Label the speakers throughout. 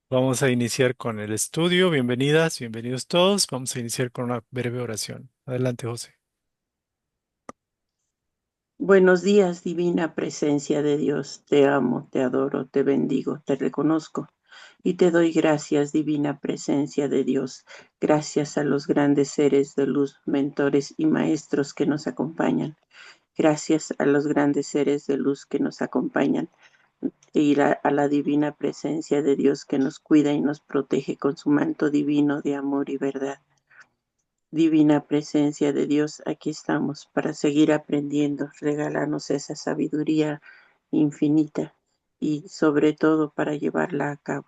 Speaker 1: Vamos a iniciar con el estudio. Bienvenidas, bienvenidos todos. Vamos a iniciar con una breve oración. Adelante, José.
Speaker 2: Buenos días, divina presencia de Dios. Te amo, te adoro, te bendigo, te reconozco y te doy gracias, divina presencia de Dios. Gracias a los grandes seres de luz, mentores y maestros que nos acompañan. Gracias a los grandes seres de luz que nos acompañan y a la divina presencia de Dios que nos cuida y nos protege con su manto divino de amor y verdad. Divina presencia de Dios, aquí estamos para seguir aprendiendo. Regálanos esa sabiduría infinita y sobre todo para llevarla a cabo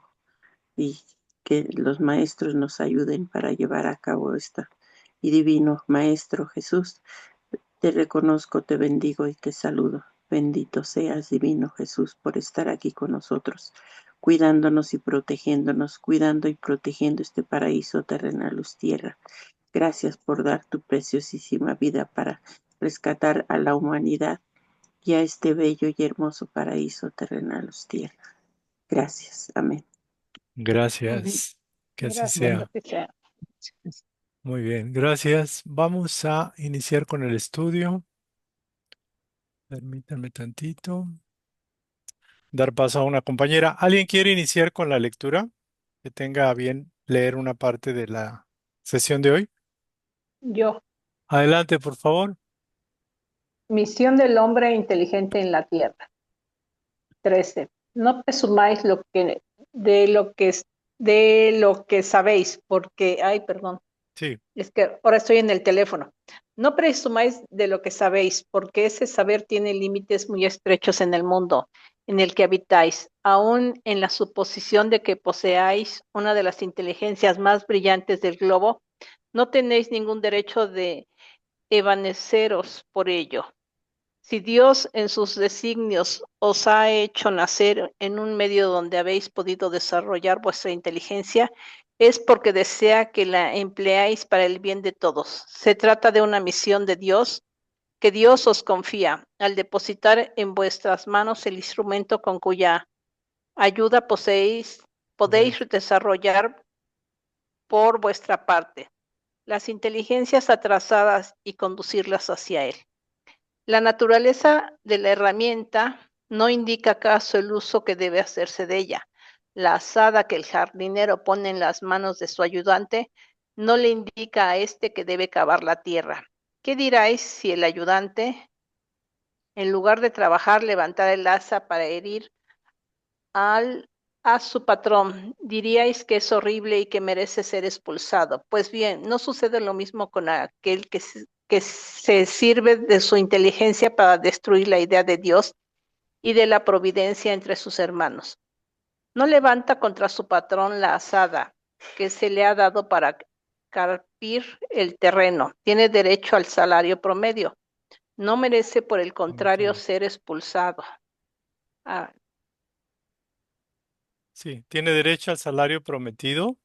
Speaker 2: y que los maestros nos ayuden para llevar a cabo esta. Y divino Maestro Jesús, te reconozco, te bendigo y te saludo. Bendito seas, divino Jesús, por estar aquí con nosotros, cuidándonos y protegiéndonos, cuidando y protegiendo este paraíso terrenal, luz tierra. Gracias por dar tu preciosísima vida para rescatar a la humanidad y a este bello y hermoso paraíso terrenal, luz tierra. Gracias. Amén.
Speaker 3: Amén.
Speaker 1: Gracias. Que así
Speaker 3: Gracias,
Speaker 1: sea.
Speaker 3: así sea.
Speaker 1: Muy bien, gracias. Vamos a iniciar con el estudio. Permítanme tantito. Dar paso a una compañera. ¿Alguien quiere iniciar con la lectura? Que tenga a bien leer una parte de la sesión de hoy.
Speaker 3: Yo,
Speaker 1: Adelante, por favor.
Speaker 3: misión del hombre inteligente en la tierra. 13. No presumáis de lo que de lo que sabéis, porque, ay, perdón,
Speaker 1: Sí.
Speaker 3: es que ahora estoy en el teléfono. No presumáis de lo que sabéis, porque ese saber tiene límites muy estrechos en el mundo en el que habitáis, aún en la suposición de que poseáis una de las inteligencias más brillantes del globo, no tenéis ningún derecho de evaneceros por ello. Si Dios en sus designios os ha hecho nacer en un medio donde habéis podido desarrollar vuestra inteligencia, es porque desea que la empleáis para el bien de todos. Se trata de una misión de Dios que Dios os confía al depositar en vuestras manos el instrumento con cuya ayuda podéis
Speaker 1: Podéis.
Speaker 3: desarrollar por vuestra parte las inteligencias atrasadas y conducirlas hacia Él. La naturaleza de la herramienta no indica acaso el uso que debe hacerse de ella. La azada que el jardinero pone en las manos de su ayudante no le indica a éste que debe cavar la tierra. ¿Qué diráis si el ayudante, en lugar de trabajar, levantara el asa para herir al, a su patrón? Diríais que es horrible y que merece ser expulsado. Pues bien, no sucede lo mismo con aquel que se sirve de su inteligencia para destruir la idea de Dios y de la providencia entre sus hermanos. No levanta contra su patrón la azada que se le ha dado para carpir el terreno. Tiene derecho al salario promedio. No merece, por el contrario,
Speaker 1: Prometido.
Speaker 3: ser expulsado. Ah,
Speaker 1: Sí, tiene derecho al salario prometido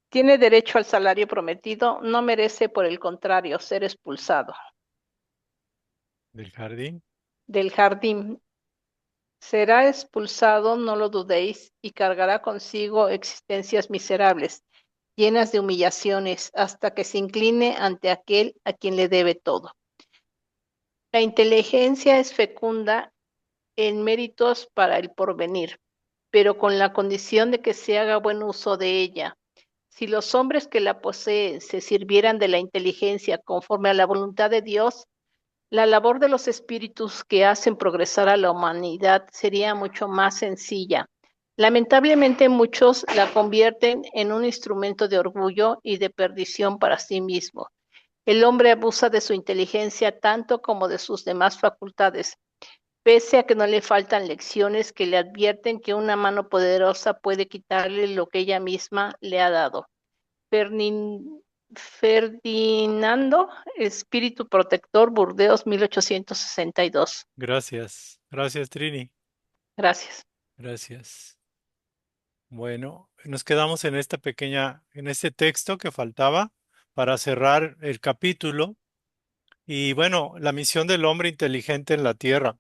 Speaker 3: tiene derecho al salario prometido. No merece, por el contrario, ser expulsado
Speaker 1: del jardín.
Speaker 3: del jardín. Será expulsado, no lo dudéis, y cargará consigo existencias miserables, llenas de humillaciones, hasta que se incline ante aquel a quien le debe todo. La inteligencia es fecunda en méritos para el porvenir, pero con la condición de que se haga buen uso de ella. Si los hombres que la poseen se sirvieran de la inteligencia conforme a la voluntad de Dios, la labor de los espíritus que hacen progresar a la humanidad sería mucho más sencilla. Lamentablemente muchos la convierten en un instrumento de orgullo y de perdición para sí mismo. El hombre abusa de su inteligencia tanto como de sus demás facultades, pese a que no le faltan lecciones que le advierten que una mano poderosa puede quitarle lo que ella misma le ha dado. Fernin- Ferdinando, Espíritu Protector, Burdeos, 1862.
Speaker 1: Gracias. Gracias, Trini.
Speaker 3: Gracias.
Speaker 1: Gracias. Bueno, nos quedamos en en este texto que faltaba para cerrar el capítulo. Y bueno, la misión del hombre inteligente en la Tierra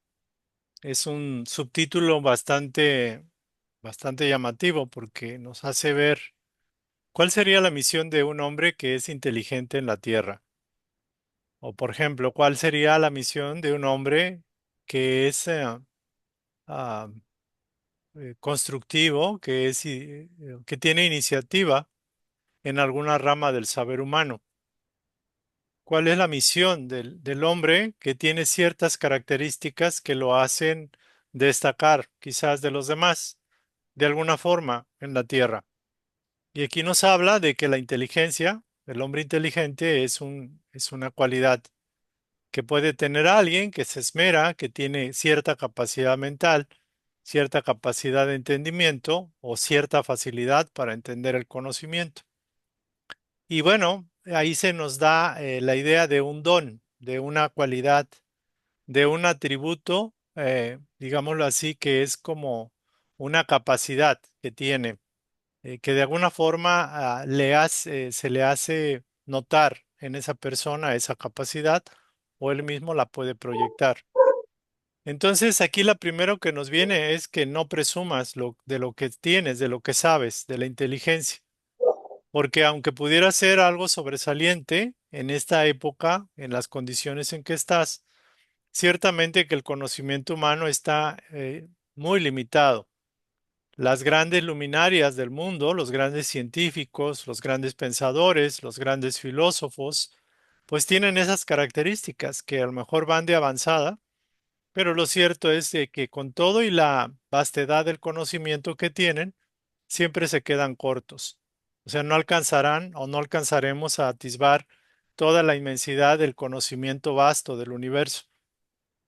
Speaker 1: es un subtítulo bastante bastante llamativo porque nos hace ver cuál sería la misión de un hombre que es inteligente en la Tierra. O, por ejemplo, cuál sería la misión de un hombre que es ah, constructivo, que tiene iniciativa en alguna rama del saber humano. ¿Cuál es la misión del hombre que tiene ciertas características que lo hacen destacar quizás de los demás de alguna forma en la Tierra? Y aquí nos habla de que la inteligencia, el hombre inteligente es una cualidad que puede tener alguien que se esmera, que tiene cierta capacidad mental, cierta capacidad de entendimiento o cierta facilidad para entender el conocimiento. Y bueno, ahí se nos da la idea de un don, de una cualidad, de un atributo, digámoslo así, que es como una capacidad que tiene, que de alguna forma se le hace notar en esa persona esa capacidad o él mismo la puede proyectar. Entonces, aquí la primero que nos viene es que no presumas de lo que tienes, de lo que sabes, de la inteligencia. Porque aunque pudiera ser algo sobresaliente en esta época, en las condiciones en que estás, ciertamente que el conocimiento humano está muy limitado. Las grandes luminarias del mundo, los grandes científicos, los grandes pensadores, los grandes filósofos, pues tienen esas características que a lo mejor van de avanzada, pero lo cierto es de que con todo y la vastedad del conocimiento que tienen, siempre se quedan cortos. O sea, no alcanzarán o no alcanzaremos a atisbar toda la inmensidad del conocimiento vasto del universo.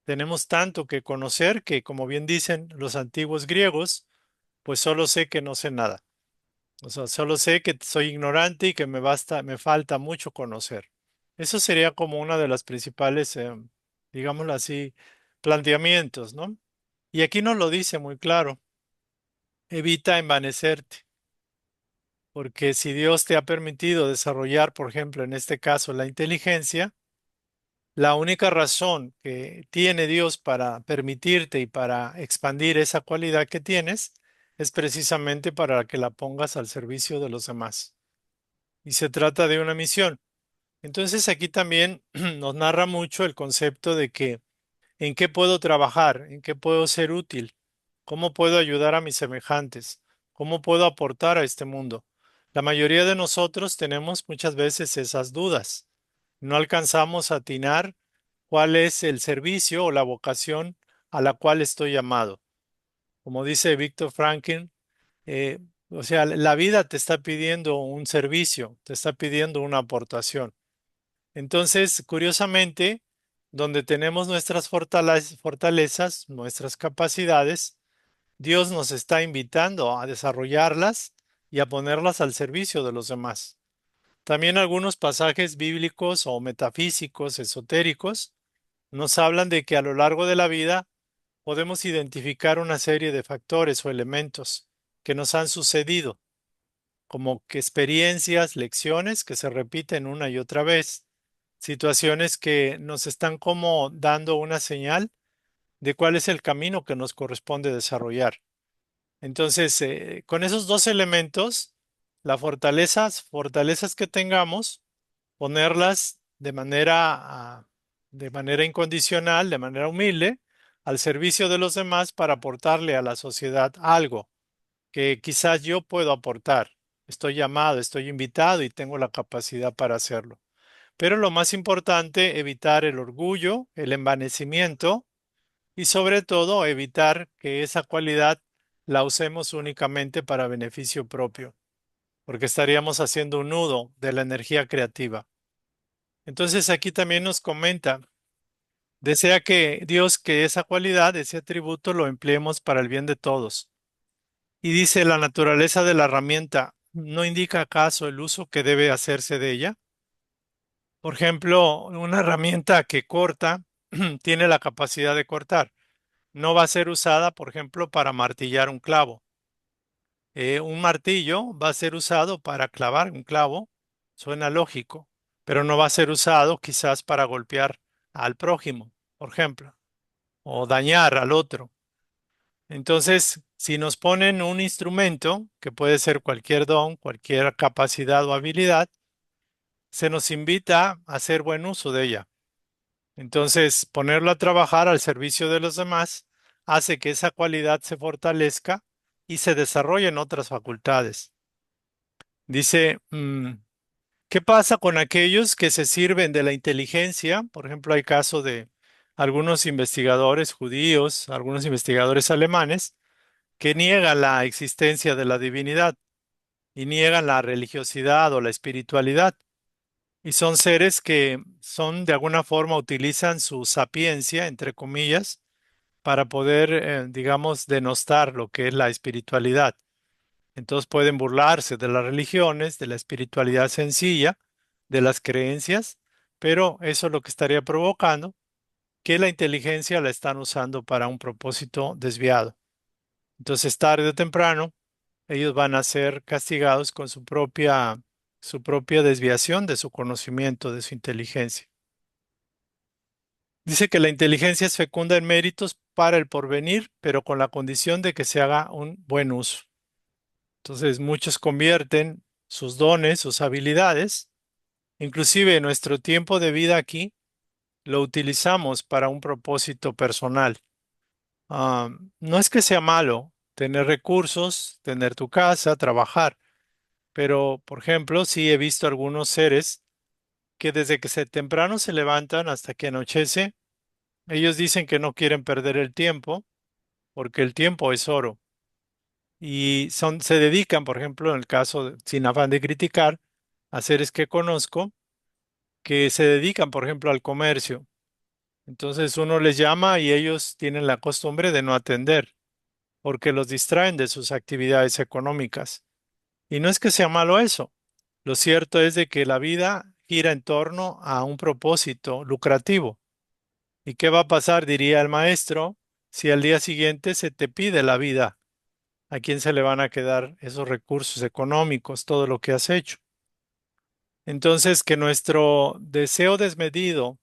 Speaker 1: Tenemos tanto que conocer que, como bien dicen los antiguos griegos, pues solo sé que no sé nada. O sea, solo sé que soy ignorante y que me falta mucho conocer. Eso sería como una de las principales, digámoslo así, planteamientos, ¿no? Y aquí nos lo dice muy claro. Evita envanecerte. Porque si Dios te ha permitido desarrollar, por ejemplo, en este caso, la inteligencia, la única razón que tiene Dios para permitirte y para expandir esa cualidad que tienes es precisamente para que la pongas al servicio de los demás. Y se trata de una misión. Entonces aquí también nos narra mucho el concepto de que en qué puedo trabajar, en qué puedo ser útil, cómo puedo ayudar a mis semejantes, cómo puedo aportar a este mundo. La mayoría de nosotros tenemos muchas veces esas dudas. No alcanzamos a atinar cuál es el servicio o la vocación a la cual estoy llamado. Como dice Víctor Franklin, eh, o sea, la vida te está pidiendo un servicio, te está pidiendo una aportación. Entonces, curiosamente, donde tenemos nuestras fortalezas, nuestras capacidades, Dios nos está invitando a desarrollarlas y a ponerlas al servicio de los demás. También algunos pasajes bíblicos o metafísicos, esotéricos, nos hablan de que a lo largo de la vida podemos identificar una serie de factores o elementos que nos han sucedido, como que experiencias, lecciones que se repiten una y otra vez, situaciones que nos están como dando una señal de cuál es el camino que nos corresponde desarrollar. Entonces, con esos dos elementos, las fortalezas que tengamos, ponerlas de manera incondicional, de manera humilde, al servicio de los demás para aportarle a la sociedad algo que quizás yo puedo aportar. Estoy llamado, estoy invitado y tengo la capacidad para hacerlo. Pero lo más importante, evitar el orgullo, el envanecimiento y sobre todo evitar que esa cualidad la usemos únicamente para beneficio propio, porque estaríamos haciendo un nudo de la energía creativa. Entonces aquí también nos comenta, desea que Dios que esa cualidad, ese atributo lo empleemos para el bien de todos. Y dice, la naturaleza de la herramienta no indica acaso el uso que debe hacerse de ella. Por ejemplo, una herramienta que corta tiene la capacidad de cortar. No va a ser usada, por ejemplo, para martillar un clavo. Un martillo va a ser usado para clavar un clavo, suena lógico, pero no va a ser usado quizás para golpear al prójimo, por ejemplo, o dañar al otro. Entonces, si nos ponen un instrumento, que puede ser cualquier don, cualquier capacidad o habilidad, se nos invita a hacer buen uso de ella. Entonces, ponerlo a trabajar al servicio de los demás hace que esa cualidad se fortalezca y se desarrollen otras facultades. Dice, ¿qué pasa con aquellos que se sirven de la inteligencia? Por ejemplo, hay caso de algunos investigadores judíos, algunos investigadores alemanes, que niegan la existencia de la divinidad y niegan la religiosidad o la espiritualidad. Y son seres que son de alguna forma utilizan su sapiencia, entre comillas, para poder, digamos, denostar lo que es la espiritualidad. Entonces pueden burlarse de las religiones, de la espiritualidad sencilla, de las creencias, pero eso es lo que estaría provocando que la inteligencia la están usando para un propósito desviado. Entonces, tarde o temprano, ellos van a ser castigados con su propia desviación de su conocimiento, de su inteligencia. Dice que la inteligencia es fecunda en méritos para el porvenir, pero con la condición de que se haga un buen uso. Entonces, muchos convierten sus dones, sus habilidades, inclusive nuestro tiempo de vida aquí, lo utilizamos para un propósito personal. No es que sea malo tener recursos, tener tu casa, trabajar, pero, por ejemplo, sí he visto algunos seres que desde que temprano se levantan hasta que anochece, ellos dicen que no quieren perder el tiempo porque el tiempo es oro. Y se dedican, por ejemplo, en el caso, sin afán de criticar, a seres que conozco que se dedican, por ejemplo, al comercio. Entonces uno les llama y ellos tienen la costumbre de no atender porque los distraen de sus actividades económicas. Y no es que sea malo eso. Lo cierto es de que la vida gira en torno a un propósito lucrativo. ¿Y qué va a pasar, diría el maestro, si al día siguiente se te pide la vida? ¿A quién se le van a quedar esos recursos económicos, todo lo que has hecho? Entonces, que nuestro deseo desmedido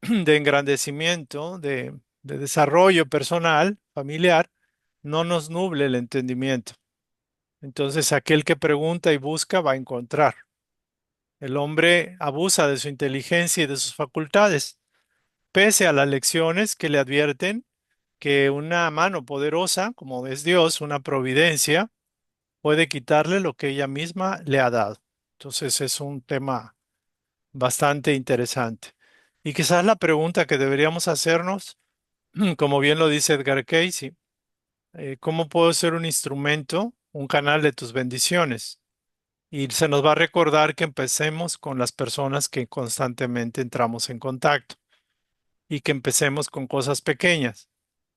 Speaker 1: de engrandecimiento, de desarrollo personal, familiar, no nos nuble el entendimiento. Entonces, aquel que pregunta y busca va a encontrar. El hombre abusa de su inteligencia y de sus facultades, pese a las lecciones que le advierten que una mano poderosa, como es Dios, una providencia, puede quitarle lo que ella misma le ha dado. Entonces, es un tema bastante interesante. Y quizás la pregunta que deberíamos hacernos, como bien lo dice Edgar Cayce, ¿cómo puedo ser un instrumento, un canal de tus bendiciones? Y se nos va a recordar que empecemos con las personas que constantemente entramos en contacto y que empecemos con cosas pequeñas.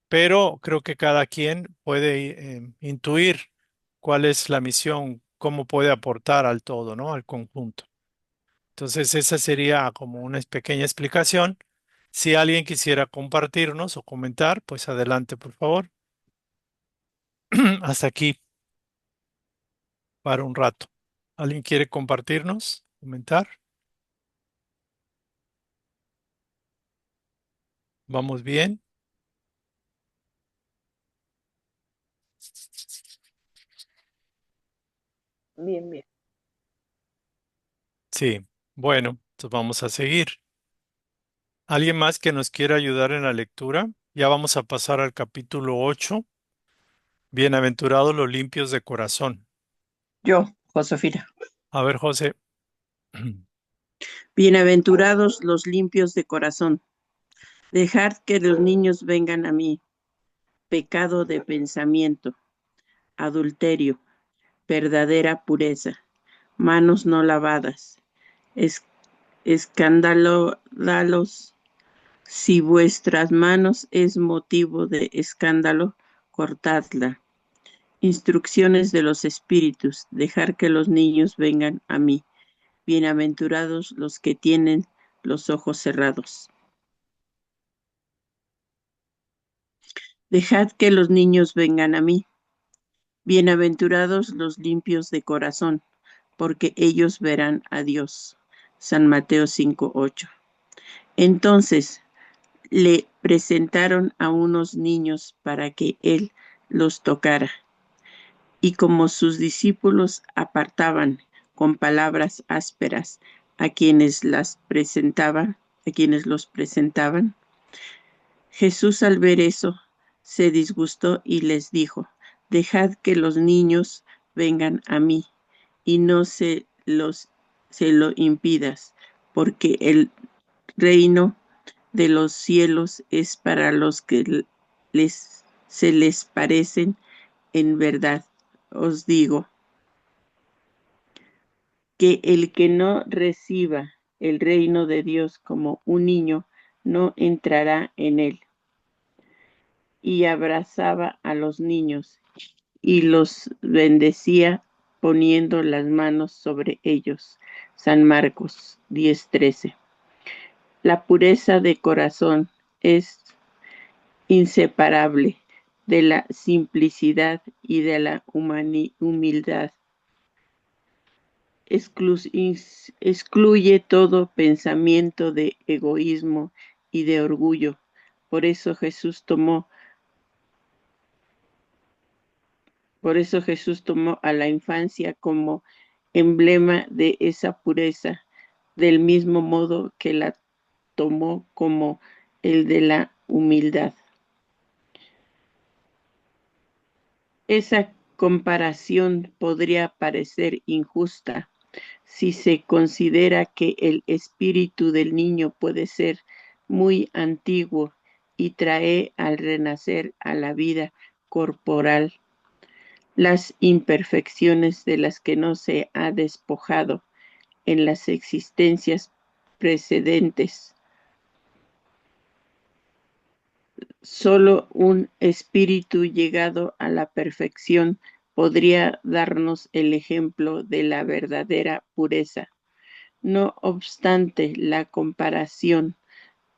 Speaker 1: Pero creo que cada quien puede intuir cuál es la misión, cómo puede aportar al todo, ¿no? Al conjunto. Entonces, esa sería como una pequeña explicación. Si alguien quisiera compartirnos o comentar, pues adelante, por favor. Hasta aquí para un rato. ¿Alguien quiere compartirnos? ¿Comentar? ¿Vamos bien?
Speaker 3: Bien, bien.
Speaker 1: Sí. Bueno, entonces vamos a seguir. ¿Alguien más que nos quiera ayudar en la lectura? Ya vamos a pasar al capítulo 8. Bienaventurados los limpios de corazón.
Speaker 2: Yo, Josefina.
Speaker 1: A ver, José.
Speaker 2: Bienaventurados los limpios de corazón. Dejad que los niños vengan a mí. Pecado de pensamiento, adulterio, verdadera pureza, manos no lavadas, es, escándalos. Si vuestras manos es motivo de escándalo, cortadla. Instrucciones de los espíritus, dejar que los niños vengan a mí. Bienaventurados los que tienen los ojos cerrados. Dejad que los niños vengan a mí. Bienaventurados los limpios de corazón, porque ellos verán a Dios. San Mateo 5:8. Entonces le presentaron a unos niños para que él los tocara. Y como sus discípulos apartaban con palabras ásperas a quienes los presentaban, Jesús al ver eso se disgustó y les dijo: dejad que los niños vengan a mí y no se lo impidas, porque el reino de los cielos es para los que se les parecen. En verdad os digo que el que no reciba el reino de Dios como un niño no entrará en él. Y abrazaba a los niños y los bendecía poniendo las manos sobre ellos. San Marcos 10:13. La pureza de corazón es inseparable de la simplicidad y de la humildad. Excluye todo pensamiento de egoísmo y de orgullo. Por eso Jesús tomó a la infancia como emblema de esa pureza, del mismo modo que la tomó como el de la humildad. Esa comparación podría parecer injusta si se considera que el espíritu del niño puede ser muy antiguo y trae al renacer a la vida corporal las imperfecciones de las que no se ha despojado en las existencias precedentes. Solo un espíritu llegado a la perfección podría darnos el ejemplo de la verdadera pureza. No obstante, la comparación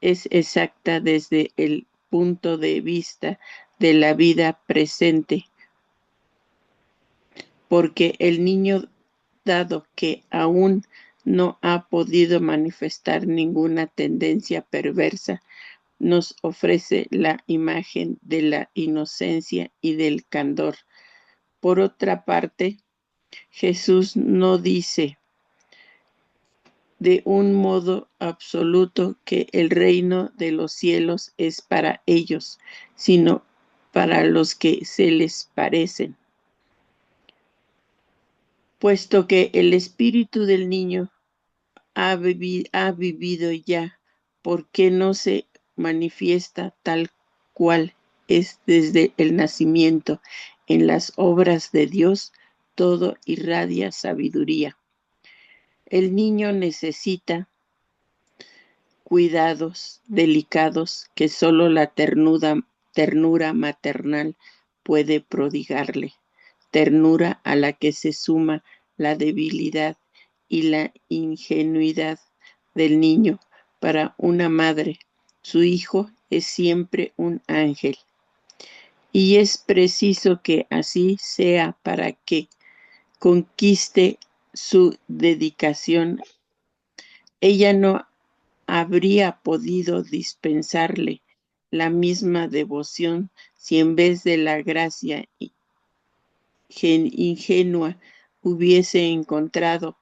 Speaker 2: es exacta desde el punto de vista de la vida presente, porque el niño, dado que aún no ha podido manifestar ninguna tendencia perversa, nos ofrece la imagen de la inocencia y del candor. Por otra parte, Jesús no dice de un modo absoluto que el reino de los cielos es para ellos, sino para los que se les parecen. Puesto que el espíritu del niño ha vivido ya, ¿por qué no se manifiesta tal cual es desde el nacimiento? En las obras de Dios todo irradia sabiduría. El niño necesita cuidados delicados que solo la ternura maternal puede prodigarle, ternura a la que se suma la debilidad y la ingenuidad del niño. Para una madre, su hijo es siempre un ángel, y es preciso que así sea para que conquiste su dedicación. Ella no habría podido dispensarle la misma devoción si en vez de la gracia ingenua hubiese encontrado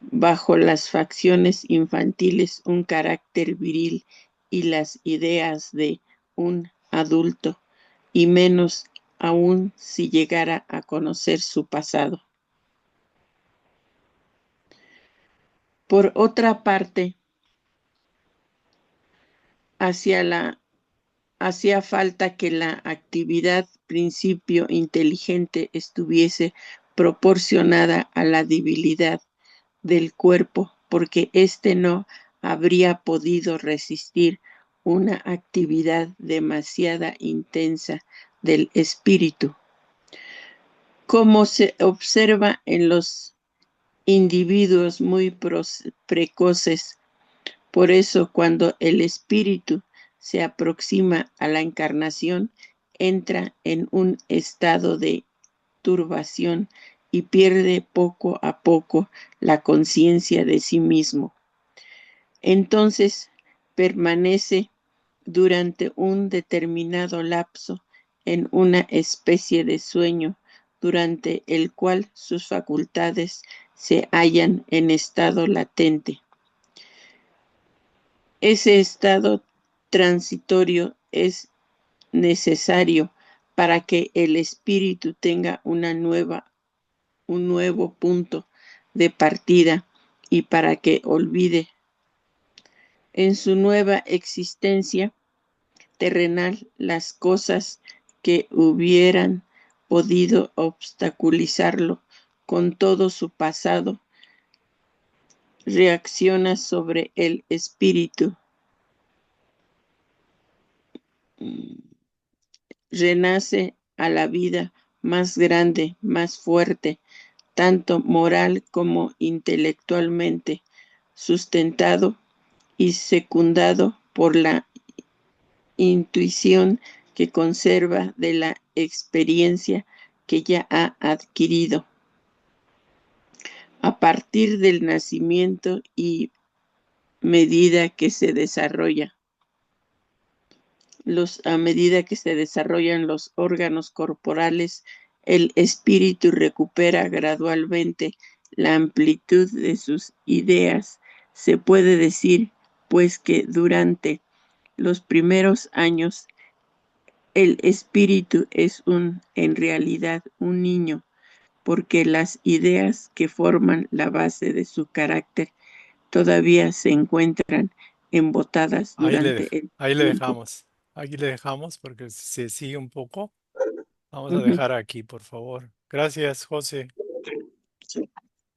Speaker 2: bajo las facciones infantiles un carácter viril y las ideas de un adulto, y menos aún si llegara a conocer su pasado. Por otra parte, hacía falta que la actividad principio inteligente estuviese proporcionada a la debilidad del cuerpo, porque éste no habría podido resistir una actividad demasiado intensa del espíritu. Como se observa en los individuos muy precoces. Por eso, cuando el espíritu se aproxima a la encarnación, entra en un estado de turbación y pierde poco a poco la conciencia de sí mismo. Entonces permanece durante un determinado lapso en una especie de sueño durante el cual sus facultades se hallan en estado latente. Ese estado transitorio es necesario para que el espíritu tenga un nuevo punto de partida y para que olvide en su nueva existencia terrenal las cosas que hubieran podido obstaculizarlo con todo su pasado, reacciona sobre el espíritu, renace a la vida más grande, más fuerte, tanto moral como intelectualmente, sustentado y secundado por la intuición que conserva de la experiencia que ya ha adquirido a partir del nacimiento y medida que se desarrolla. A medida que se desarrollan los órganos corporales, el espíritu recupera gradualmente la amplitud de sus ideas. Se puede decir, pues, que durante los primeros años el espíritu es en realidad un niño, porque las ideas que forman la base de su carácter todavía se encuentran embotadas durante el
Speaker 1: Ahí le
Speaker 2: tiempo.
Speaker 1: dejamos. Aquí le dejamos porque se sigue un poco. Vamos a
Speaker 2: Ujú.
Speaker 1: dejar aquí, por favor. Gracias, José.
Speaker 2: Sí.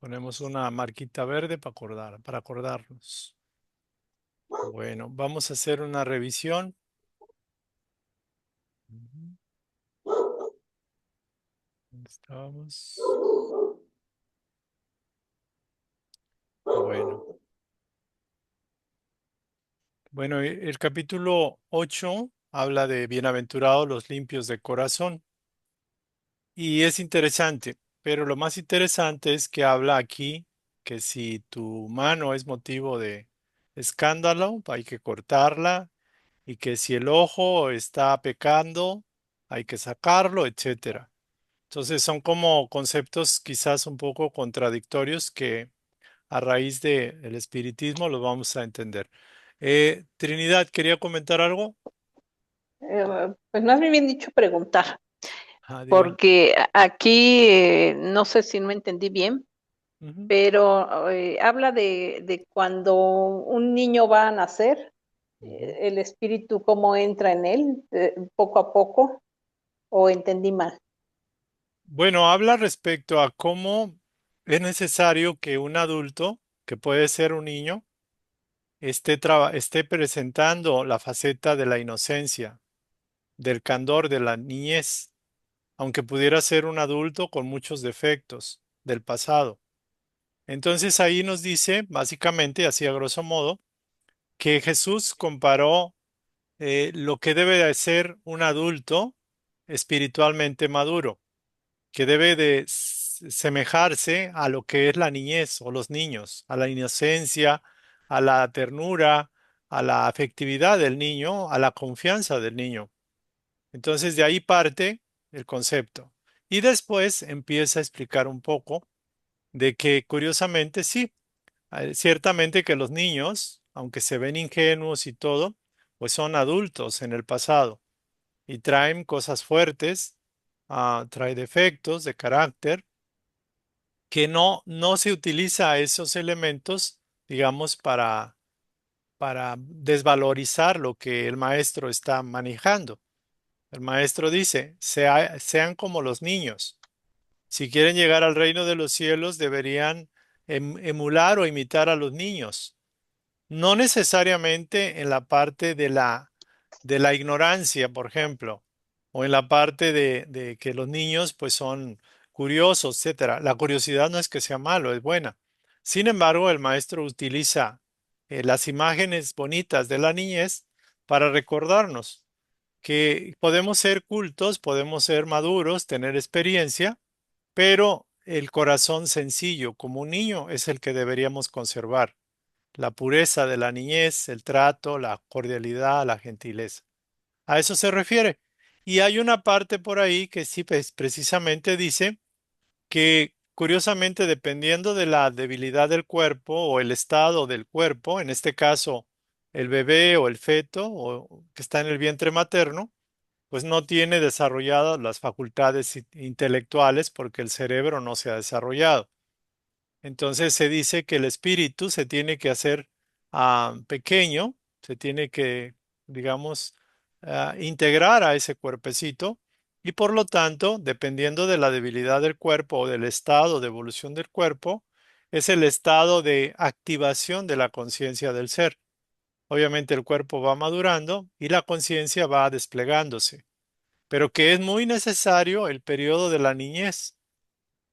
Speaker 1: Ponemos una marquita verde para acordarnos. Bueno, vamos a hacer una revisión. Ujú. ¿Dónde estábamos? Bueno, bueno, el capítulo 8 habla de bienaventurados los limpios de corazón y es interesante, pero lo más interesante es que habla aquí que si tu mano es motivo de escándalo, hay que cortarla y que si el ojo está pecando, hay que sacarlo, etcétera. Entonces son como conceptos quizás un poco contradictorios que a raíz del espiritismo los vamos a entender. Trinidad, ¿quería comentar algo?
Speaker 3: Pues más bien dicho preguntar,
Speaker 1: Ah, diga.
Speaker 3: porque aquí no sé si no entendí bien,
Speaker 1: Ujú.
Speaker 3: pero habla de cuando un niño va a nacer,
Speaker 1: Ujú.
Speaker 3: el espíritu cómo entra en él poco a poco, o entendí mal.
Speaker 1: Bueno, habla respecto a cómo es necesario que un adulto, que puede ser un niño, esté presentando la faceta de la inocencia, del candor de la niñez, aunque pudiera ser un adulto con muchos defectos del pasado. Entonces ahí nos dice, básicamente, así a grosso modo, que Jesús comparó lo que debe de ser un adulto espiritualmente maduro, que debe de semejarse a lo que es la niñez o los niños, a la inocencia, a la ternura, a la afectividad del niño, a la confianza del niño. Entonces de ahí parte el concepto. Y después empieza a explicar un poco de que curiosamente sí, ciertamente que los niños, aunque se ven ingenuos y todo, pues son adultos en el pasado y traen cosas fuertes, trae defectos de carácter, que no se utiliza esos elementos, digamos, para desvalorizar lo que el maestro está manejando. El maestro dice, sean como los niños. Si quieren llegar al reino de los cielos, deberían emular o imitar a los niños. No necesariamente en la parte de la ignorancia, por ejemplo, o en la parte de que los niños pues son curiosos, etcétera. La curiosidad no es que sea malo, es buena. Sin embargo, el maestro utiliza las imágenes bonitas de la niñez para recordarnos que podemos ser cultos, podemos ser maduros, tener experiencia, pero el corazón sencillo como un niño es el que deberíamos conservar. la pureza de la niñez, el trato, la cordialidad, la gentileza. A eso se refiere. Y hay una parte por ahí que sí, pues, precisamente dice que curiosamente dependiendo de la debilidad del cuerpo o el estado del cuerpo, en este caso el bebé o el feto o que está en el vientre materno, pues no tiene desarrolladas las facultades intelectuales porque el cerebro no se ha desarrollado. Entonces se dice que el espíritu se tiene que hacer pequeño, se tiene que, digamos, integrar a ese cuerpecito y por lo tanto, dependiendo de la debilidad del cuerpo o del estado de evolución del cuerpo, es el estado de activación de la conciencia del ser. Obviamente el cuerpo va madurando y la conciencia va desplegándose, pero que es muy necesario el periodo de la niñez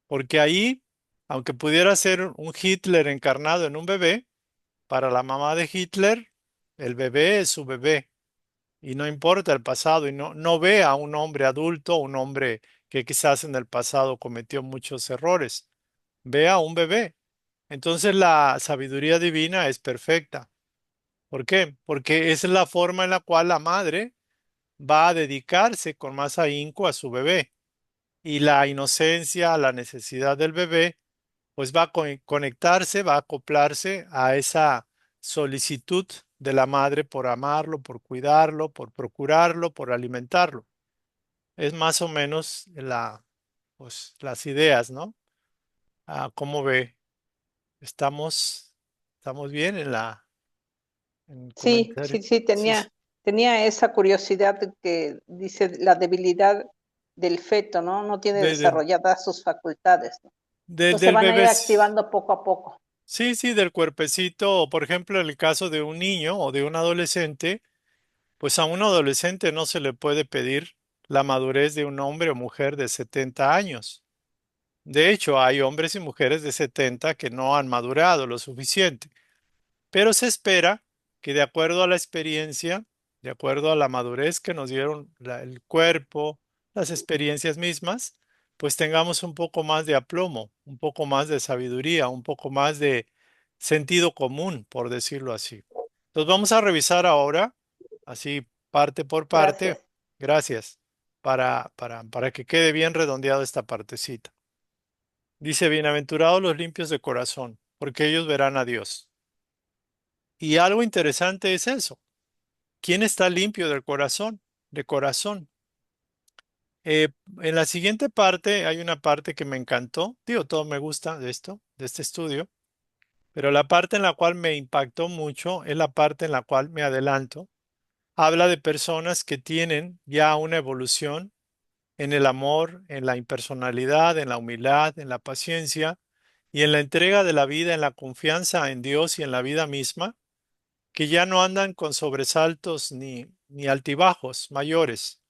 Speaker 1: porque ahí, aunque pudiera ser un Hitler encarnado en un bebé, para la mamá de Hitler, el bebé es su bebé y no importa el pasado y no ve a un hombre adulto, un hombre que quizás en el pasado cometió muchos errores, ve a un bebé. Entonces la sabiduría divina es perfecta. ¿Por qué? Porque es la forma en la cual la madre va a dedicarse con más ahínco a su bebé y la inocencia, la necesidad del bebé pues va a conectarse, va a acoplarse a esa solicitud de la madre por amarlo, por cuidarlo, por procurarlo, por alimentarlo. Es más o menos pues, las ideas, ¿no? ¿Cómo ve? ¿Estamos, estamos bien en el
Speaker 3: Sí,
Speaker 1: comentario?
Speaker 3: sí, sí,
Speaker 1: Sí,
Speaker 3: tenía esa curiosidad de que dice la debilidad del feto, ¿no? No tiene
Speaker 1: de- de-
Speaker 3: desarrolladas sus facultades, ¿no? Entonces se
Speaker 1: del
Speaker 3: van a
Speaker 1: bebé.
Speaker 3: ir activando poco a poco.
Speaker 1: Sí, sí, del cuerpecito, o por ejemplo, en el caso de un niño o de un adolescente. Pues a un adolescente no se le puede pedir la madurez de un hombre o mujer de 70 años. De hecho, hay hombres y mujeres de 70 que no han madurado lo suficiente. Pero se espera que de acuerdo a la experiencia, de acuerdo a la madurez que nos dieron el cuerpo, las experiencias mismas, pues tengamos un poco más de aplomo, un poco más de sabiduría, un poco más de sentido común, por decirlo así. Entonces vamos a revisar ahora, así parte por parte,
Speaker 3: Gracias.
Speaker 1: gracias, para que quede bien redondeada esta partecita. Dice, bienaventurados los limpios de corazón, porque ellos verán a Dios. Y algo interesante es eso. ¿Quién está limpio del corazón? De corazón. Eh, en la siguiente parte hay una parte que me encantó. Digo, todo me gusta de esto, de este estudio, pero la parte en la cual me impactó mucho es la parte en la cual me adelanto. Habla de personas que tienen ya una evolución en el amor, en la impersonalidad, en la humildad, en la paciencia y en la entrega de la vida, en la confianza en Dios y en la vida misma que ya no andan con sobresaltos ni altibajos mayores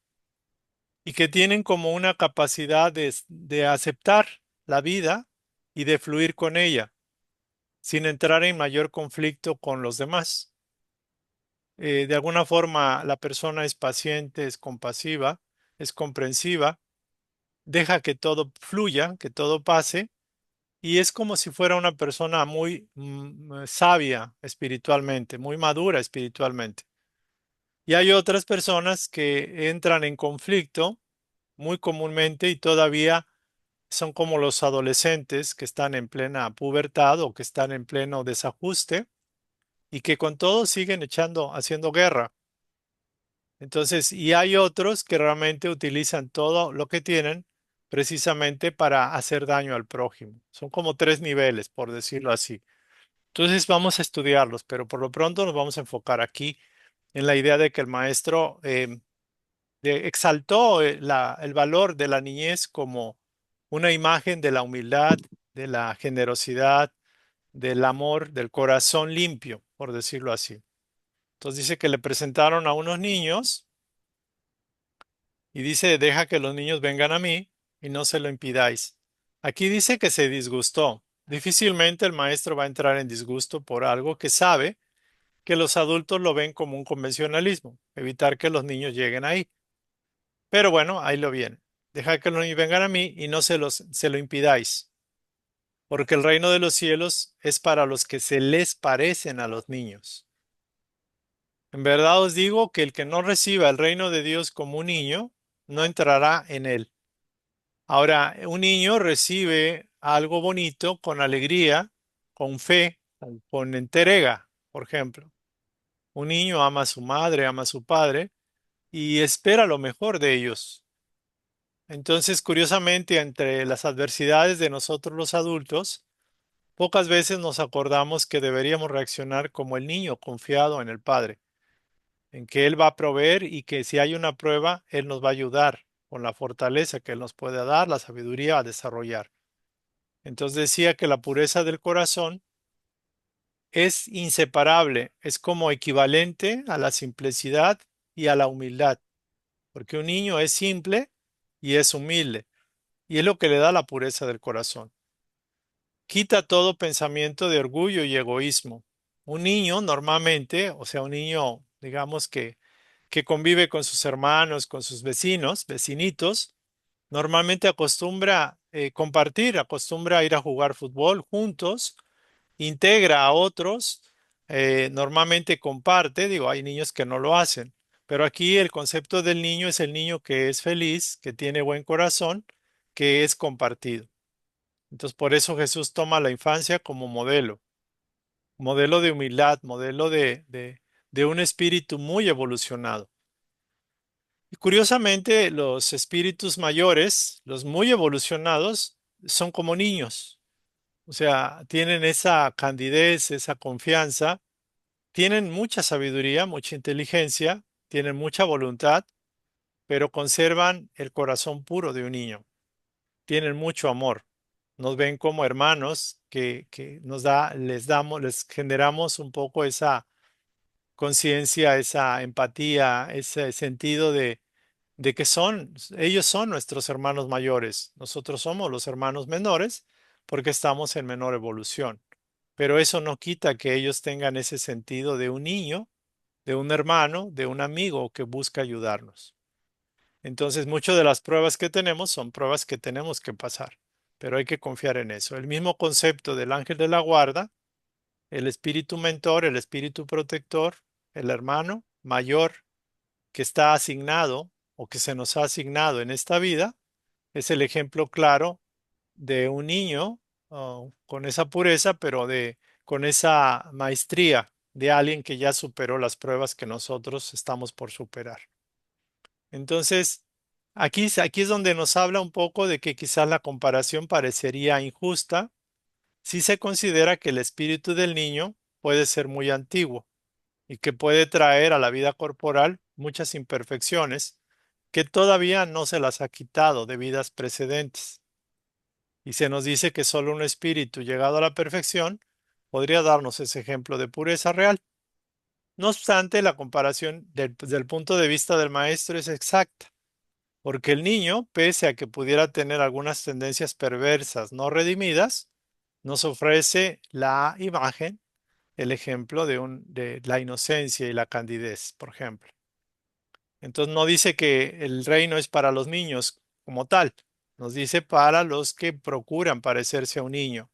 Speaker 1: y que tienen como una capacidad de aceptar la vida y de fluir con ella, sin entrar en mayor conflicto con los demás. De alguna forma, la persona es paciente, es compasiva, es comprensiva, deja que todo fluya, que todo pase, y es como si fuera una persona muy sabia espiritualmente, muy madura espiritualmente. Y hay otras personas que entran en conflicto muy comúnmente y todavía son como los adolescentes que están en plena pubertad o que están en pleno desajuste y que con todo siguen haciendo guerra. Entonces, y hay otros que realmente utilizan todo lo que tienen precisamente para hacer daño al prójimo. Son como tres niveles, por decirlo así. Entonces vamos a estudiarlos, pero por lo pronto nos vamos a enfocar aquí en la idea de que el maestro exaltó el valor de la niñez como una imagen de la humildad, de la generosidad, del amor, del corazón limpio, por decirlo así. Entonces dice que le presentaron a unos niños y dice, deja que los niños vengan a mí y no se lo impidáis. Aquí dice que se disgustó. Difícilmente el maestro va a entrar en disgusto por algo que sabe que los adultos lo ven como un convencionalismo, evitar que los niños lleguen ahí. Pero bueno, ahí lo viene. Deja que los niños vengan a mí y no se lo impidáis. porque el reino de los cielos es para los que se les parecen a los niños. En verdad os digo que el que no reciba el reino de Dios como un niño, no entrará en él. Ahora, un niño recibe algo bonito con alegría, con fe, con entrega, por ejemplo. Un niño ama a su madre, ama a su padre y espera lo mejor de ellos. Entonces, curiosamente, entre las adversidades de nosotros los adultos, pocas veces nos acordamos que deberíamos reaccionar como el niño confiado en el Padre, en que Él va a proveer y que si hay una prueba, Él nos va a ayudar con la fortaleza que Él nos puede dar, la sabiduría a desarrollar. Entonces decía que la pureza del corazón es inseparable, es como equivalente a la simplicidad y a la humildad, porque un niño es simple y es humilde, y es lo que le da la pureza del corazón. Quita todo pensamiento de orgullo y egoísmo. Un niño normalmente, o sea, un niño, digamos que convive con sus hermanos, con sus vecinos, vecinitos, normalmente acostumbra compartir, acostumbra a ir a jugar fútbol juntos, integra a otros, normalmente comparte, digo, hay niños que no lo hacen, pero aquí el concepto del niño es el niño que es feliz, que tiene buen corazón, que es compartido. Entonces, por eso Jesús toma la infancia como modelo, modelo de humildad, modelo de un espíritu muy evolucionado. Y curiosamente, los espíritus mayores, los muy evolucionados, son como niños. O sea, tienen esa candidez, esa confianza, tienen mucha sabiduría, mucha inteligencia, tienen mucha voluntad, pero conservan el corazón puro de un niño. Tienen mucho amor. Nos ven como hermanos que les damos, les generamos un poco esa conciencia, esa empatía, ese sentido de que ellos son nuestros hermanos mayores. Nosotros somos los hermanos menores porque estamos en menor evolución. Pero eso no quita que ellos tengan ese sentido de un niño, de un hermano, de un amigo que busca ayudarnos. Entonces, muchas de las pruebas que tenemos son pruebas que tenemos que pasar, pero hay que confiar en eso. El mismo concepto del ángel de la guarda, el espíritu mentor, el espíritu protector, el hermano mayor que está asignado o que se nos ha asignado en esta vida, es el ejemplo claro de un niño con esa pureza, pero con esa maestría de alguien que ya superó las pruebas que nosotros estamos por superar. Entonces, aquí es donde nos habla un poco de que quizás la comparación parecería injusta si se considera que el espíritu del niño puede ser muy antiguo y que puede traer a la vida corporal muchas imperfecciones que todavía no se las ha quitado de vidas precedentes. Y se nos dice que solo un espíritu llegado a la perfección podría darnos ese ejemplo de pureza real. No obstante, la comparación desde el punto de vista del maestro es exacta, porque el niño, pese a que pudiera tener algunas tendencias perversas no redimidas, nos ofrece la imagen, el ejemplo de la inocencia y la candidez, por ejemplo. Entonces no dice que el reino es para los niños como tal, nos dice para los que procuran parecerse a un niño.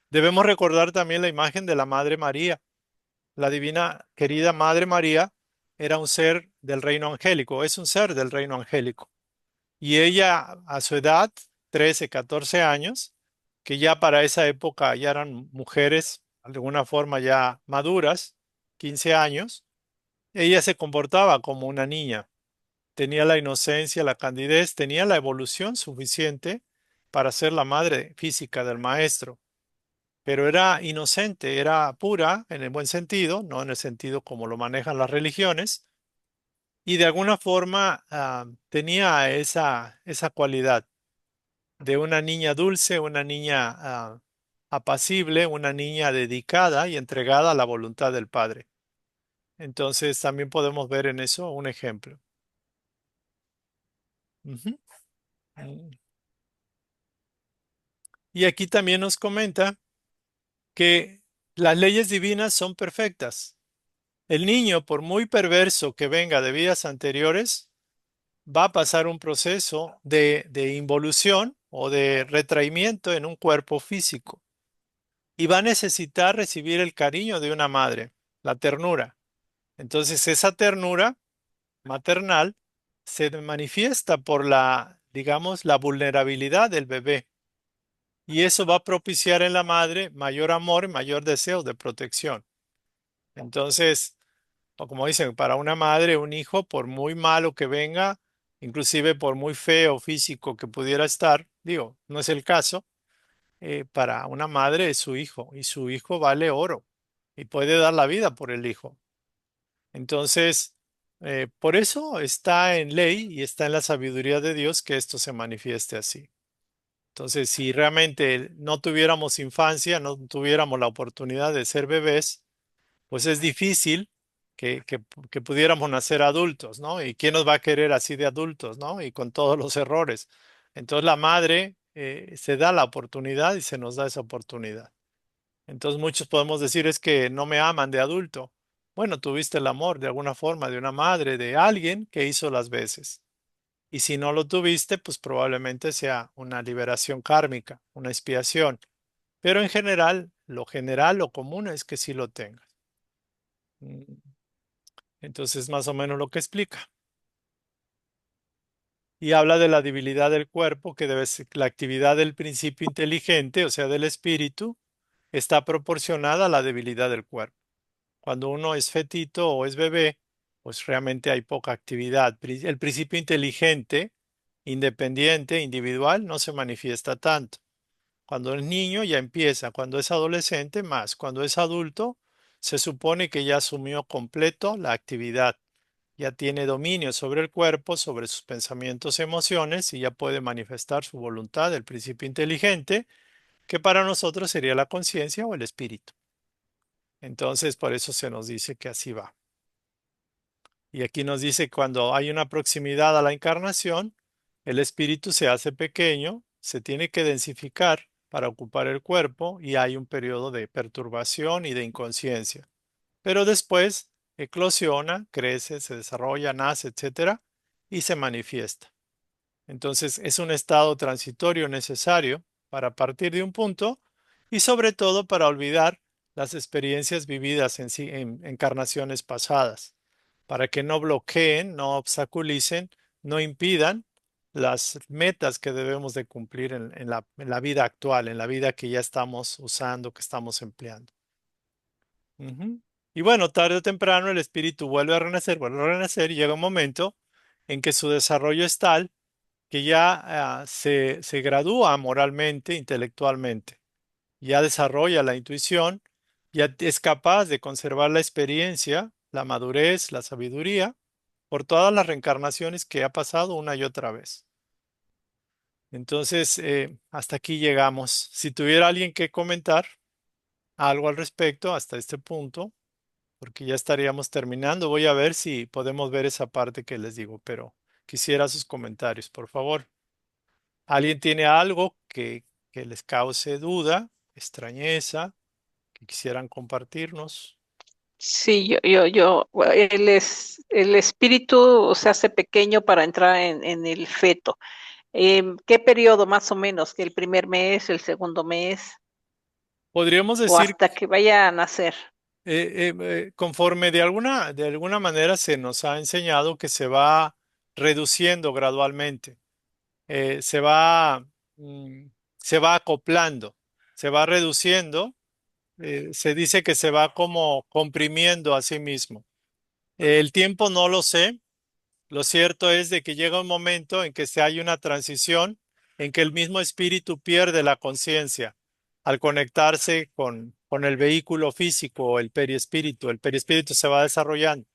Speaker 1: Debemos recordar también la imagen de la Madre María. La divina querida Madre María era un ser del reino angélico, es un ser del reino angélico. Y ella a su edad, 13, 14 años, que ya para esa época ya eran mujeres, de alguna forma ya maduras, 15 años, ella se comportaba como una niña. Tenía la inocencia, la candidez, tenía la evolución suficiente para ser la madre física del maestro, pero era inocente, era pura en el buen sentido, no en el sentido como lo manejan las religiones, y de alguna forma tenía esa cualidad de una niña dulce, una niña apacible, una niña dedicada y entregada a la voluntad del Padre. Entonces también podemos ver en eso un ejemplo. Ujú. Y aquí también nos comenta que las leyes divinas son perfectas. El niño, por muy perverso que venga de vidas anteriores, va a pasar un proceso de involución o de retraimiento en un cuerpo físico. y va a necesitar recibir el cariño de una madre, la ternura. Entonces esa ternura maternal se manifiesta por la, digamos, la vulnerabilidad del bebé. Y eso va a propiciar en la madre mayor amor y mayor deseo de protección. Entonces, o como dicen, para una madre, un hijo, por muy malo que venga, inclusive por muy feo físico que pudiera estar, digo, no es el caso, para una madre es su hijo y su hijo vale oro y puede dar la vida por el hijo. Entonces, por eso está en ley y está en la sabiduría de Dios que esto se manifieste así. Entonces, si realmente no tuviéramos infancia, no tuviéramos la oportunidad de ser bebés, pues es difícil que pudiéramos nacer adultos, ¿no? ¿Y quién nos va a querer así de adultos, ¿no? Y con todos los errores. Entonces, la madre se da la oportunidad y se nos da esa oportunidad. Entonces, muchos podemos decir es que no me aman de adulto. Bueno, tuviste el amor de alguna forma de una madre, de alguien que hizo las veces. Y si no lo tuviste, pues probablemente sea una liberación kármica, una expiación. Pero en general, lo común es que sí lo tengas. Mm, Entonces, más o menos lo que explica. Y habla de la debilidad del cuerpo, que debe ser la actividad del principio inteligente, o sea, del espíritu, está proporcionada a la debilidad del cuerpo. Cuando uno es fetito o es bebé, pues realmente hay poca actividad. El principio inteligente, independiente, individual, no se manifiesta tanto. Cuando es niño ya empieza, cuando es adolescente más, cuando es adulto se supone que ya asumió completo la actividad, ya tiene dominio sobre el cuerpo, sobre sus pensamientos, emociones y ya puede manifestar su voluntad, el principio inteligente, que para nosotros sería la conciencia o el espíritu. Entonces, por eso se nos dice que así va. Y aquí nos dice cuando hay una proximidad a la encarnación, el espíritu se hace pequeño, se tiene que densificar para ocupar el cuerpo y hay un periodo de perturbación y de inconsciencia. Pero después eclosiona, crece, se desarrolla, nace, etcétera, y se manifiesta. Entonces es un estado transitorio necesario para partir de un punto y sobre todo para olvidar las experiencias vividas en encarnaciones pasadas, para que no bloqueen, no obstaculicen, no impidan las metas que debemos de cumplir en la vida actual, en la vida que ya estamos usando, que estamos empleando. Ujú. Y bueno, tarde o temprano el espíritu vuelve a renacer y llega un momento en que su desarrollo es tal que ya se gradúa moralmente, intelectualmente, ya desarrolla la intuición, ya es capaz de conservar la experiencia, la madurez, la sabiduría, por todas las reencarnaciones que ha pasado una y otra vez. Entonces, hasta aquí llegamos. Si tuviera alguien que comentar algo al respecto hasta este punto, porque ya estaríamos terminando, voy a ver si podemos ver esa parte que les digo, pero quisiera sus comentarios, por favor. ¿Alguien tiene algo que les cause duda, extrañeza, que quisieran compartirnos?
Speaker 3: Sí, el espíritu se hace pequeño para entrar en el feto. ¿Qué periodo más o menos? ¿Que el primer mes, el segundo mes
Speaker 1: Podríamos
Speaker 3: o
Speaker 1: decir,
Speaker 3: hasta que vaya a nacer?
Speaker 1: conforme de alguna manera se nos ha enseñado que se va reduciendo gradualmente, se va, mm, se va acoplando, se va reduciendo, se dice que se va como comprimiendo a sí mismo. El tiempo no lo sé. Lo cierto es de que llega un momento en que se hay una transición, en que el mismo espíritu pierde la conciencia al conectarse con el vehículo físico o el perispíritu. El perispíritu se va desarrollando.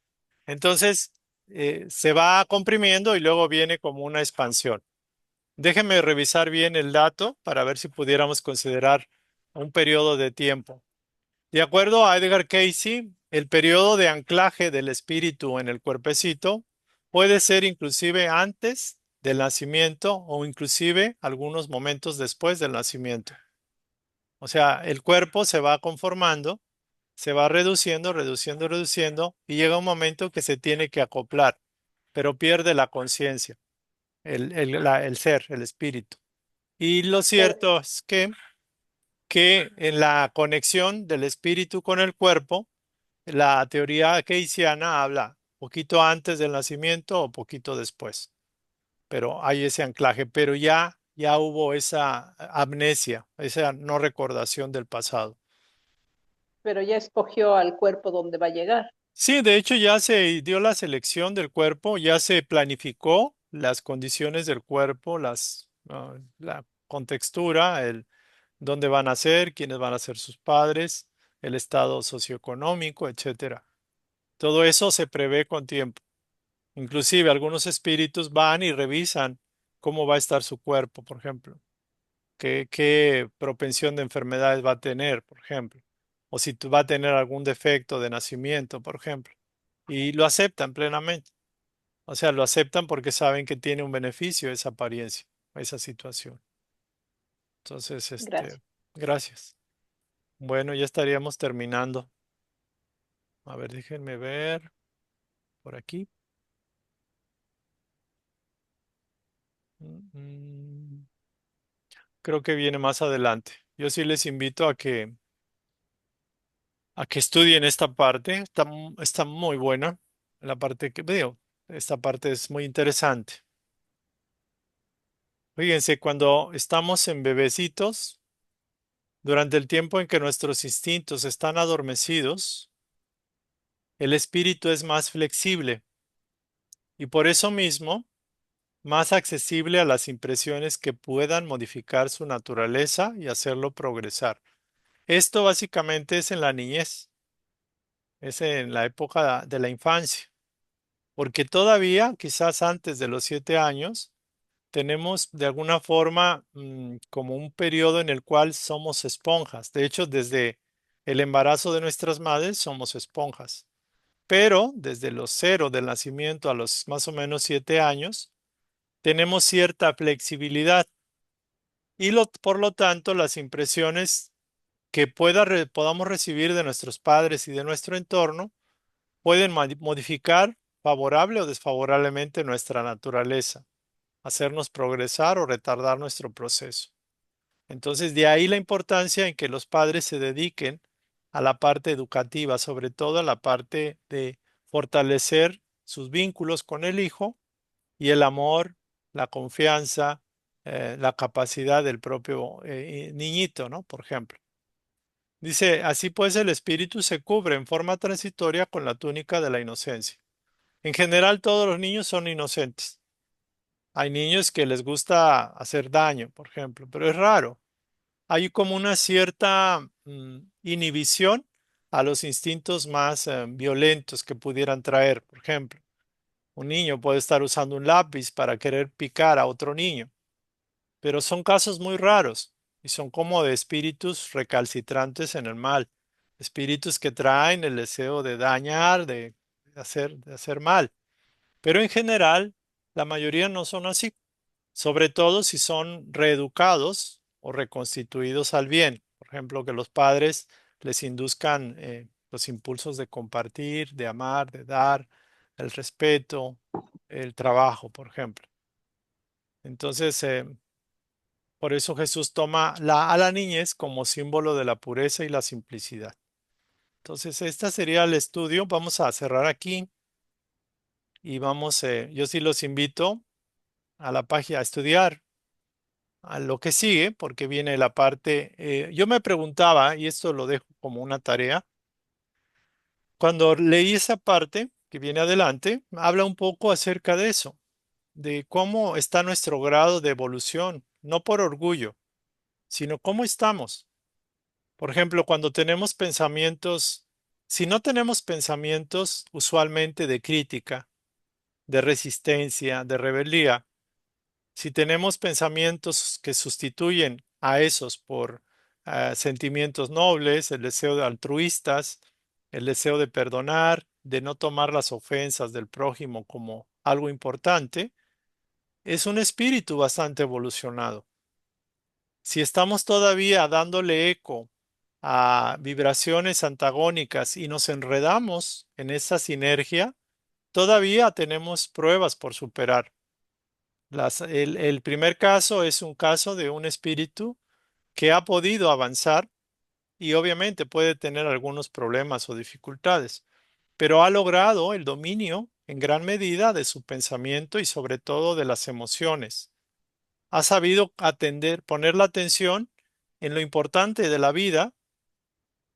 Speaker 1: Entonces, se va comprimiendo y luego viene como una expansión. Déjenme revisar bien el dato para ver si pudiéramos considerar un periodo de tiempo. De acuerdo a Edgar Cayce, el periodo de anclaje del espíritu en el cuerpecito puede ser inclusive antes del nacimiento o inclusive algunos momentos después del nacimiento. O sea, el cuerpo se va conformando, se va reduciendo, reduciendo, reduciendo y llega un momento que se tiene que acoplar, pero pierde la conciencia, el ser, el espíritu. Y lo
Speaker 3: Pero,
Speaker 1: cierto es que que en la conexión del espíritu con el cuerpo, la teoría keynesiana habla poquito antes del nacimiento o poquito después, pero hay ese anclaje, pero ya hubo esa amnesia, esa no recordación del pasado.
Speaker 3: Pero ya escogió al cuerpo donde va a llegar.
Speaker 1: Sí, de hecho ya se dio la selección del cuerpo, ya se planificó las condiciones del cuerpo, la contextura, el dónde van a ser, quiénes van a ser sus padres, el estado socioeconómico, etcétera. Todo eso se prevé con tiempo. Inclusive algunos espíritus van y revisan cómo va a estar su cuerpo, por ejemplo, qué propensión de enfermedades va a tener, por ejemplo, o si va a tener algún defecto de nacimiento, por ejemplo, y lo aceptan plenamente. O sea, lo aceptan porque saben que tiene un beneficio esa apariencia, esa situación. Entonces,
Speaker 3: Gracias.
Speaker 1: gracias. Bueno, ya estaríamos terminando. A ver, déjenme ver por aquí. Mm, mm. Creo que viene más adelante. Yo sí les invito a que estudien esta parte. Está muy buena. La parte que veo. Esta parte es muy interesante. Fíjense, cuando estamos en bebecitos, durante el tiempo en que nuestros instintos están adormecidos, el espíritu es más flexible y por eso mismo más accesible a las impresiones que puedan modificar su naturaleza y hacerlo progresar. Esto básicamente es en la niñez, es en la época de la infancia, porque todavía, quizás antes de los 7 años, tenemos de alguna forma como un periodo en el cual somos esponjas. De hecho, desde el embarazo de nuestras madres somos esponjas, pero desde los 0 del nacimiento a los más o menos 7 años, tenemos cierta flexibilidad y por lo tanto las impresiones que podamos recibir de nuestros padres y de nuestro entorno pueden modificar favorable o desfavorablemente nuestra naturaleza, hacernos progresar o retardar nuestro proceso. Entonces, de ahí la importancia en que los padres se dediquen a la parte educativa, sobre todo a la parte de fortalecer sus vínculos con el hijo y el amor, la confianza, la capacidad del propio niñito, ¿no? Por ejemplo. Dice, así pues el espíritu se cubre en forma transitoria con la túnica de la inocencia. En general todos los niños son inocentes. Hay niños que les gusta hacer daño, por ejemplo, pero es raro. Hay como una cierta inhibición a los instintos más violentos que pudieran traer. Por ejemplo, un niño puede estar usando un lápiz para querer picar a otro niño, pero son casos muy raros y son como de espíritus recalcitrantes en el mal, espíritus que traen el deseo de dañar, de hacer mal. Pero en general, la mayoría no son así, sobre todo si son reeducados o reconstituidos al bien. Por ejemplo, que los padres les induzcan los impulsos de compartir, de amar, de dar, el respeto, el trabajo, por ejemplo. Entonces, por eso Jesús toma a la niñez como símbolo de la pureza y la simplicidad. Entonces, este sería el estudio. Vamos a cerrar aquí y yo sí los invito a la página a estudiar a lo que sigue, porque viene la parte, yo me preguntaba, y esto lo dejo como una tarea, cuando leí esa parte que viene adelante, habla un poco acerca de eso, de cómo está nuestro grado de evolución, no por orgullo, sino cómo estamos. Por ejemplo, cuando tenemos pensamientos, si no tenemos pensamientos usualmente de crítica, de resistencia, de rebeldía, si tenemos pensamientos que sustituyen a esos por sentimientos nobles, el deseo de altruistas, el deseo de perdonar, de no tomar las ofensas del prójimo como algo importante, es un espíritu bastante evolucionado. Si estamos todavía dándole eco a vibraciones antagónicas y nos enredamos en esa sinergia, todavía tenemos pruebas por superar. El primer caso es un caso de un espíritu que ha podido avanzar y obviamente puede tener algunos problemas o dificultades, pero ha logrado el dominio en gran medida de su pensamiento y sobre todo de las emociones. Ha sabido atender, poner la atención en lo importante de la vida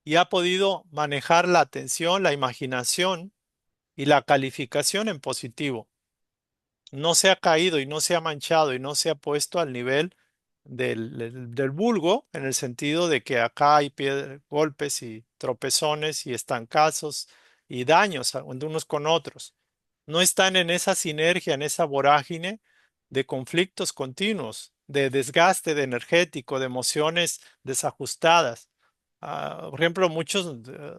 Speaker 1: y ha podido manejar la atención, la imaginación y la calificación en positivo. No se ha caído y no se ha manchado y no se ha puesto al nivel del vulgo, en el sentido de que acá hay golpes y tropezones y estancazos y daños de unos con otros. No están en esa sinergia, en esa vorágine de conflictos continuos, de desgaste de energético, de emociones desajustadas. Por ejemplo, muchos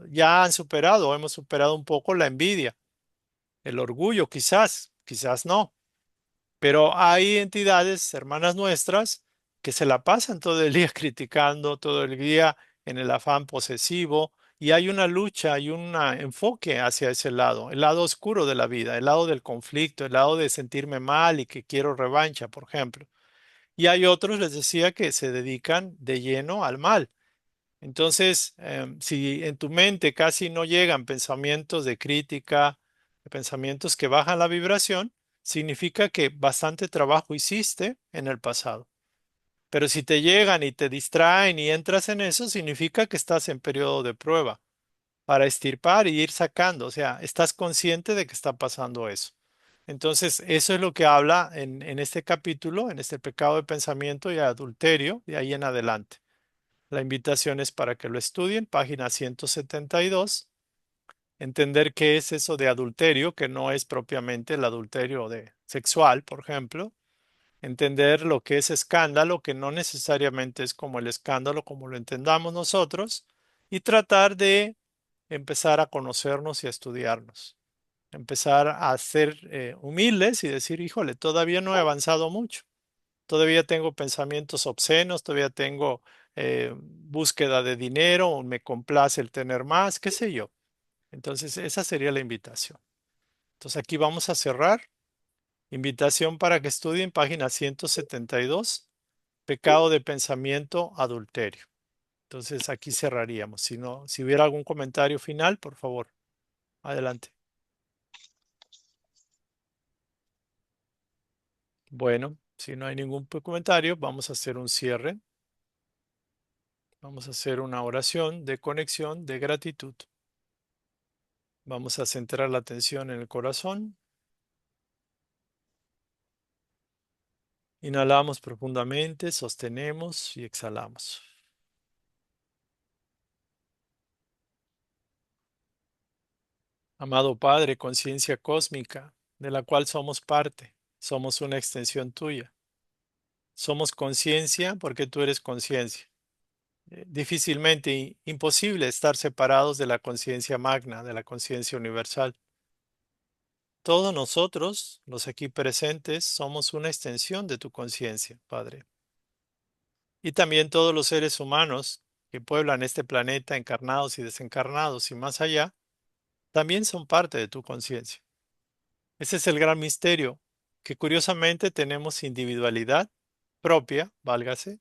Speaker 1: ya han superado o hemos superado un poco la envidia, el orgullo, quizás, quizás no. Pero hay entidades, hermanas nuestras, que se la pasan todo el día criticando, todo el día en el afán posesivo, y hay una lucha, hay un enfoque hacia ese lado, el lado oscuro de la vida, el lado del conflicto, el lado de sentirme mal y que quiero revancha, por ejemplo. Y hay otros, les decía, que se dedican de lleno al mal. Entonces, si en tu mente casi no llegan pensamientos de crítica, pensamientos que bajan la vibración, significa que bastante trabajo hiciste en el pasado. Pero si te llegan y te distraen y entras en eso, significa que estás en periodo de prueba para extirpar y ir sacando. O sea, estás consciente de que está pasando eso. Entonces, eso es lo que habla en este capítulo, en este pecado de pensamiento y adulterio, de ahí en adelante. La invitación es para que lo estudien, página 172. Entender qué es eso de adulterio, que no es propiamente el adulterio de sexual, por ejemplo. Entender lo que es escándalo, que no necesariamente es como el escándalo como lo entendamos nosotros. Y tratar de empezar a conocernos y a estudiarnos. Empezar a ser humildes y decir, híjole, todavía no he avanzado mucho. Todavía tengo pensamientos obscenos, todavía tengo búsqueda de dinero, o me complace el tener más, qué sé yo. Entonces, esa sería la invitación. Entonces, aquí vamos a cerrar. Invitación para que estudien página 172, pecado de pensamiento, adulterio. Entonces, aquí cerraríamos. Si no, si hubiera algún comentario final, por favor, adelante. Bueno, si no hay ningún comentario, vamos a hacer un cierre. Vamos a hacer una oración de conexión, de gratitud. Vamos a centrar la atención en el corazón. Inhalamos profundamente, sostenemos y exhalamos. Amado Padre, conciencia cósmica, de la cual somos parte, somos una extensión tuya. Somos conciencia porque tú eres conciencia. Difícilmente, imposible estar separados de la conciencia magna, de la conciencia universal. Todos nosotros, los aquí presentes, somos una extensión de tu conciencia, Padre. Y también todos los seres humanos que pueblan este planeta, encarnados y desencarnados y más allá, también son parte de tu conciencia. Ese es el gran misterio, que curiosamente tenemos individualidad propia, válgase,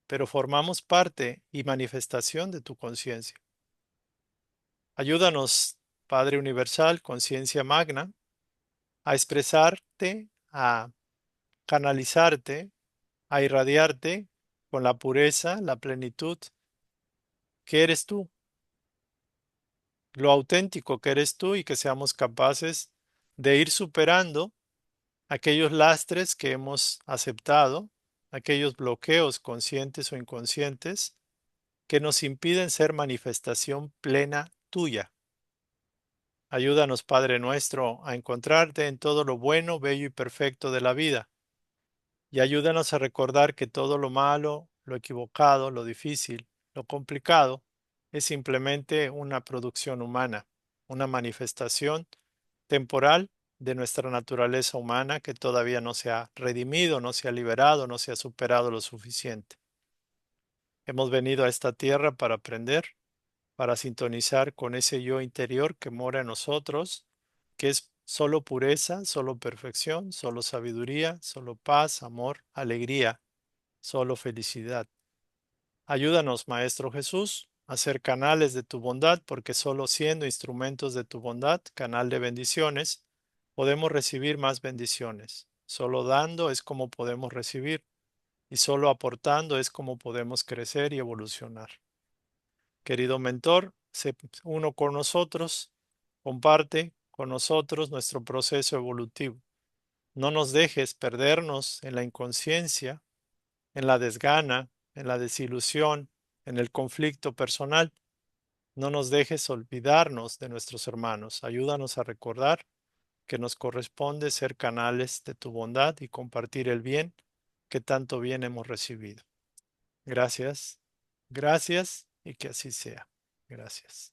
Speaker 1: pero formamos parte y manifestación de tu conciencia. Ayúdanos, Padre Universal, conciencia magna, a expresarte, a canalizarte, a irradiarte con la pureza, la plenitud que eres tú, lo auténtico que eres tú y que seamos capaces de ir superando aquellos lastres que hemos aceptado, aquellos bloqueos conscientes o inconscientes que nos impiden ser manifestación plena tuya. Ayúdanos, Padre nuestro, a encontrarte en todo lo bueno, bello y perfecto de la vida. Y ayúdanos a recordar que todo lo malo, lo equivocado, lo difícil, lo complicado, es simplemente una producción humana, una manifestación temporal de nuestra naturaleza humana que todavía no se ha redimido, no se ha liberado, no se ha superado lo suficiente. Hemos venido a esta tierra para aprender, para sintonizar con ese yo interior que mora en nosotros, que es solo pureza, solo perfección, solo sabiduría, solo paz, amor, alegría, solo felicidad. Ayúdanos, Maestro Jesús, a ser canales de tu bondad, porque solo siendo instrumentos de tu bondad, canal de bendiciones, podemos recibir más bendiciones. Solo dando es como podemos recibir, y solo aportando es como podemos crecer y evolucionar. Querido mentor, sé uno con nosotros, comparte con nosotros nuestro proceso evolutivo. No nos dejes perdernos en la inconsciencia, en la desgana, en la desilusión, en el conflicto personal. No nos dejes olvidarnos de nuestros hermanos. Ayúdanos a recordar que nos corresponde ser canales de tu bondad y compartir el bien que tanto bien hemos recibido. Gracias, gracias y que así sea. Gracias.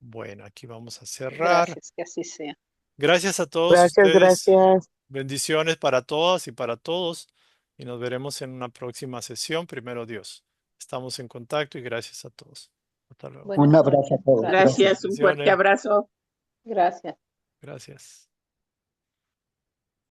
Speaker 1: Bueno, aquí vamos a cerrar.
Speaker 3: Gracias, que así sea.
Speaker 1: Gracias a todos
Speaker 2: Gracias,
Speaker 1: ustedes.
Speaker 2: gracias.
Speaker 1: Bendiciones para todas y para todos. Y nos veremos en una próxima sesión. Primero Dios. Estamos en contacto y gracias a todos. Hasta luego.
Speaker 4: Un
Speaker 3: Buenas
Speaker 4: abrazo
Speaker 3: noches.
Speaker 4: a todos.
Speaker 3: Gracias.
Speaker 4: Gracias.
Speaker 2: Gracias, un fuerte
Speaker 1: Bendiciones.
Speaker 2: abrazo.
Speaker 3: Gracias.
Speaker 1: Gracias.